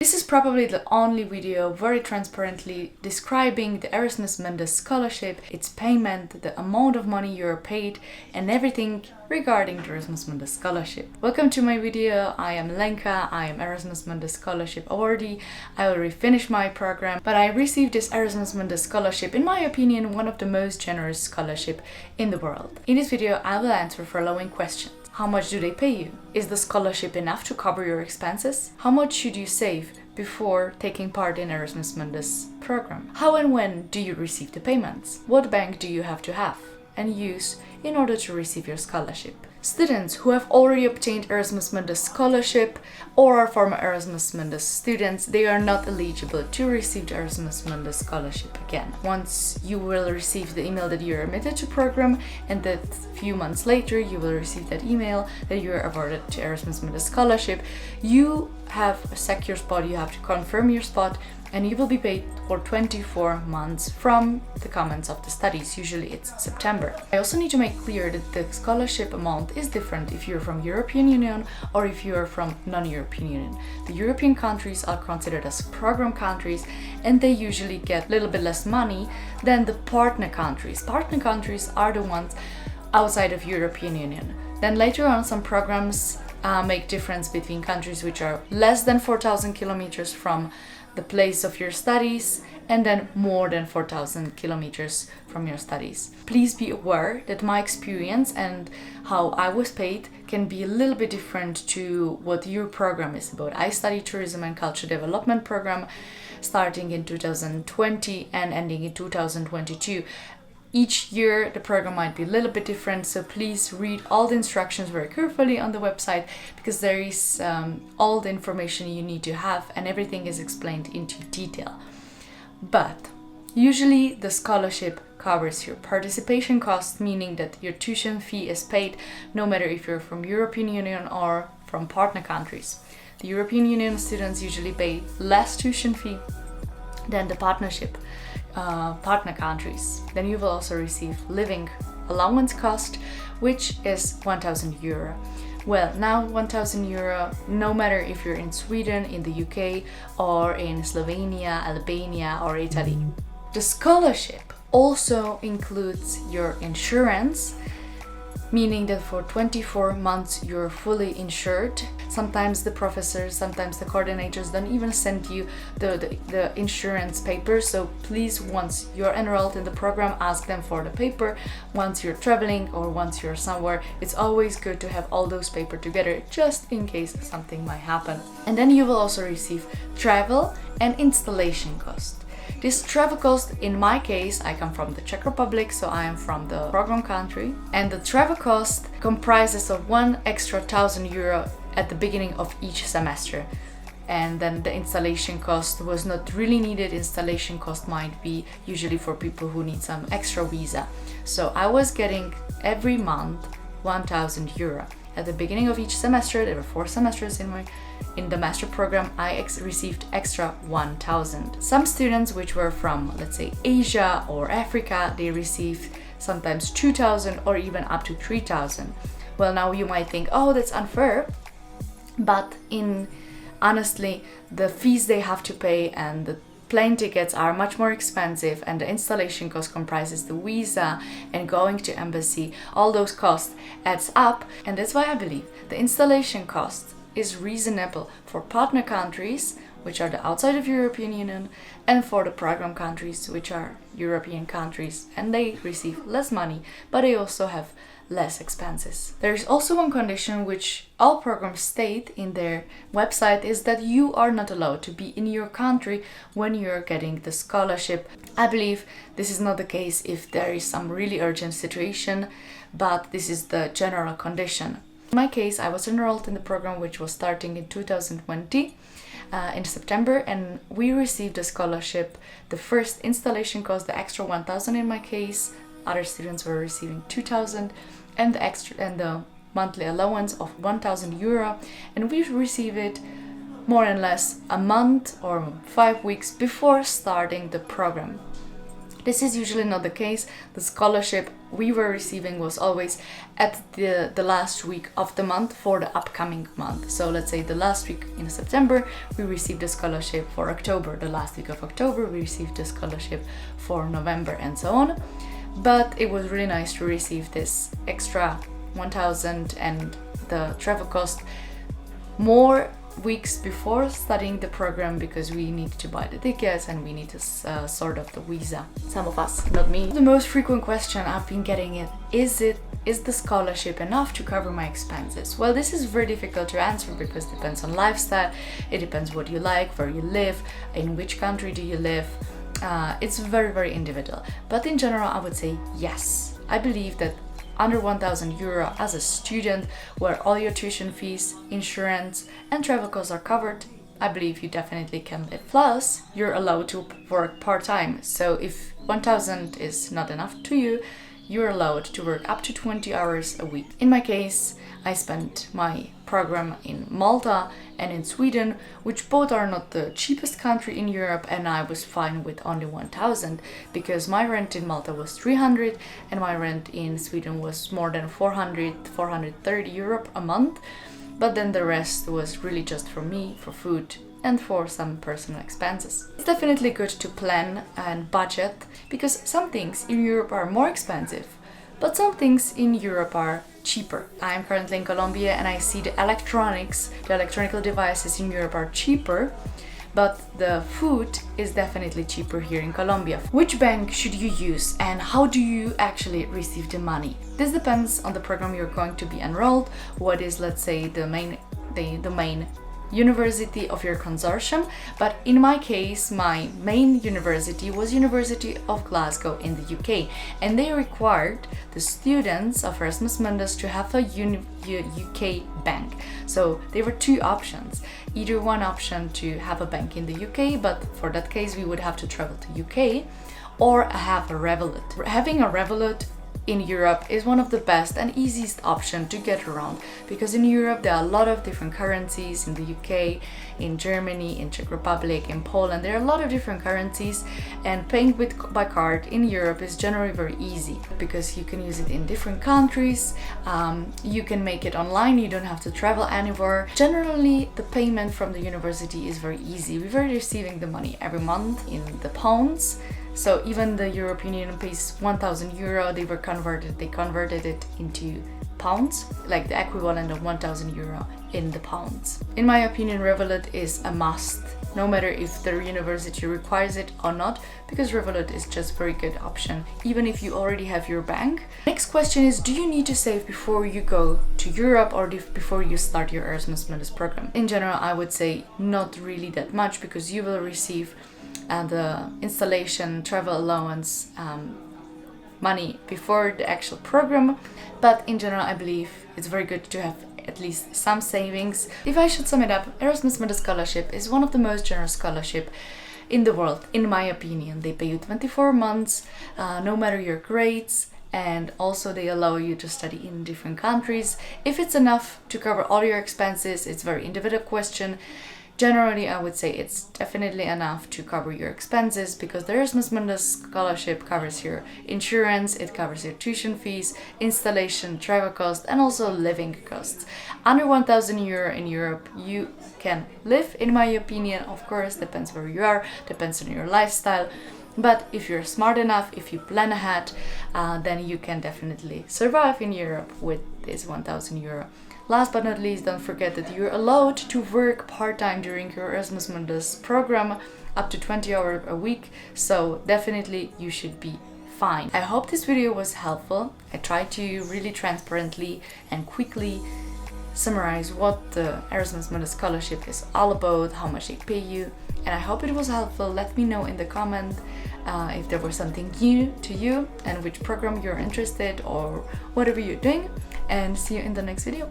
This is probably the only video very transparently describing the Erasmus Mundus Scholarship, its payment, the amount of money you're paid, and everything regarding the Erasmus Mundus Scholarship. Welcome to my video. I am Lenka. I am Erasmus Mundus Scholarship awardee. I already finished my program, but I received this Erasmus Mundus Scholarship, in my opinion, one of the most generous scholarship in the world. In this video, I will answer the following questions. How much do they pay you? Is the scholarship enough to cover your expenses? How much should you save before taking part in Erasmus Mundus program? How and when do you receive the payments? What bank do you have and use in order to receive your scholarship? Students who have already obtained Erasmus Mundus Scholarship or are former Erasmus Mundus students, they are not eligible to receive the Erasmus Mundus Scholarship again. Once you will receive the email that you are admitted to program, and that few months later you will receive that email that you are awarded to Erasmus Mundus Scholarship, you have a secure spot, you have to confirm your spot, and you will be paid for 24 months from the commence of the studies. Usually it's September. I also need to make clear that the scholarship amount is different if you're from European Union or if you are from non-European Union. The European countries are considered as program countries, and they usually get a little bit less money than the partner countries. Partner countries are the ones outside of European Union. Then later on, some programs make difference between countries which are less than 4,000 kilometers from the place of your studies and then more than 4,000 kilometers from your studies. Please be aware that my experience and how I was paid can be a little bit different to what your program is about. I studied tourism and culture development program starting in 2020 and ending in 2022. Each year the program might be a little bit different, so please read all the instructions very carefully on the website, because there is all the information you need to have and everything is explained into detail. But usually the scholarship covers your participation cost, meaning that your tuition fee is paid no matter if you're from European Union or from partner countries. The European Union students usually pay less tuition fee than the partner countries. Then you will also receive living allowance cost, which is 1,000 euro. Well, now 1,000 euro, no matter if you're in Sweden, in the UK, or in Slovenia, Albania, or Italy. The scholarship also includes your insurance, meaning that for 24 months you're fully insured. Sometimes the professors, sometimes the coordinators don't even send you the insurance paper, so please, once you're enrolled in the program, ask them for the paper. Once you're traveling or once you're somewhere, it's always good to have all those papers together just in case something might happen. And then you will also receive travel and installation cost. This travel cost, in my case, I come from the Czech Republic, so I am from the program country, and the travel cost comprises of one extra 1,000 euro at the beginning of each semester. And then the installation cost was not really needed. Installation cost might be usually for people who need some extra visa. So I was getting every month 1,000 euro. At the beginning of each semester, there were 4 semesters in the master program, I received extra 1,000. Some students which were from, let's say, Asia or Africa, they received sometimes 2,000 or even up to 3,000. Well, now you might think, oh, that's unfair, but honestly, the fees they have to pay and the plane tickets are much more expensive, and the installation cost comprises the visa and going to embassy. All those costs adds up, and that's why I believe the installation cost is reasonable for partner countries, which are the outside of European Union, and for the program countries, which are European countries, and they receive less money, but they also have less expenses. There is also one condition which all programs state in their website, is that you are not allowed to be in your country when you're getting the scholarship. I believe this is not the case if there is some really urgent situation, but this is the general condition. In my case, I was enrolled in the program which was starting in 2020 in September, and we received a scholarship. The first installation cost, the extra 1,000 in my case. Other students were receiving 2,000, and the monthly allowance of 1,000 euro, and we receive it more or less a month or 5 weeks before starting the program. This is usually not the case. The scholarship we were receiving was always at the last week of the month for the upcoming month. So let's say the last week in September we received a scholarship for October, the last week of October we received a scholarship for November, and so on. But it was really nice to receive this extra 1,000 and the travel cost more weeks before studying the program, because we need to buy the tickets and we need to sort of the visa. Some of us, not me. The most frequent question I've been getting is the scholarship enough to cover my expenses? Well, this is very difficult to answer because it depends on lifestyle, it depends what you like, where you live, in which country do you live. It's very, very individual. But in general, I would say yes. I believe that under 1,000 euro as a student, where all your tuition fees, insurance and travel costs are covered, I believe you definitely can live. Plus, you're allowed to work part-time. So if 1,000 is not enough to you, you're allowed to work up to 20 hours a week. In my case, I spent my program in Malta and in Sweden, which both are not the cheapest country in Europe, and I was fine with only 1,000 because my rent in Malta was 300 and my rent in Sweden was more than 430 euro a month. But then the rest was really just for me, for food and for some personal expenses. It's definitely good to plan and budget because some things in Europe are more expensive, but some things in Europe are cheaper. I'm currently in Colombia and I see the electronic devices in Europe are cheaper, but the food is definitely cheaper here in Colombia. Which bank should you use and how do you actually receive the money? This depends on the program you're going to be enrolled, what is, let's say, the main university of your consortium. But in my case, my main university was University of Glasgow in the UK, and they required the students of Erasmus Mundus to have a UK bank. So there were two options. Either one option to have a bank in the UK, but for that case we would have to travel to UK, or have a Revolut. Having a Revolut in Europe is one of the best and easiest option to get around, because in Europe there are a lot of different currencies. In the UK, in Germany, in Czech Republic, in Poland, there are a lot of different currencies, and paying by card in Europe is generally very easy because you can use it in different countries. You can make it online, you don't have to travel anywhere. Generally, the payment from the university is very easy. We were receiving the money every month in the pounds. So even the European Union pays 1,000 euro, they converted it into pounds, like the equivalent of 1,000 euro in the pounds. In my opinion, Revolut is a must, no matter if the university requires it or not, because Revolut is just a very good option, even if you already have your bank. Next question is, do you need to save before you go to Europe or before you start your Erasmus Mundus program? In general, I would say not really that much, because you will receive the installation travel allowance money before the actual program. But in general, I believe it's very good to have at least some savings. If I should sum it up, Erasmus Mundus Scholarship is one of the most generous scholarship in the world, in my opinion. They pay you 24 months, no matter your grades, and also they allow you to study in different countries. If it's enough to cover all your expenses, it's a very individual question. Generally, I would say it's definitely enough to cover your expenses, because the Erasmus Mundus Scholarship covers your insurance, it covers your tuition fees, installation, travel costs, and also living costs. Under 1,000 euro in Europe, you can live, in my opinion. Of course, depends where you are, depends on your lifestyle. But if you're smart enough, if you plan ahead, then you can definitely survive in Europe with this 1,000 euro. Last but not least, don't forget that you're allowed to work part-time during your Erasmus Mundus program, up to 20 hours a week, so definitely you should be fine. I hope this video was helpful. I tried to really transparently and quickly summarize what the Erasmus Mundus Scholarship is all about, how much they pay you, and I hope it was helpful. Let me know in the comment if there was something new to you and which program you're interested or whatever you're doing, and see you in the next video.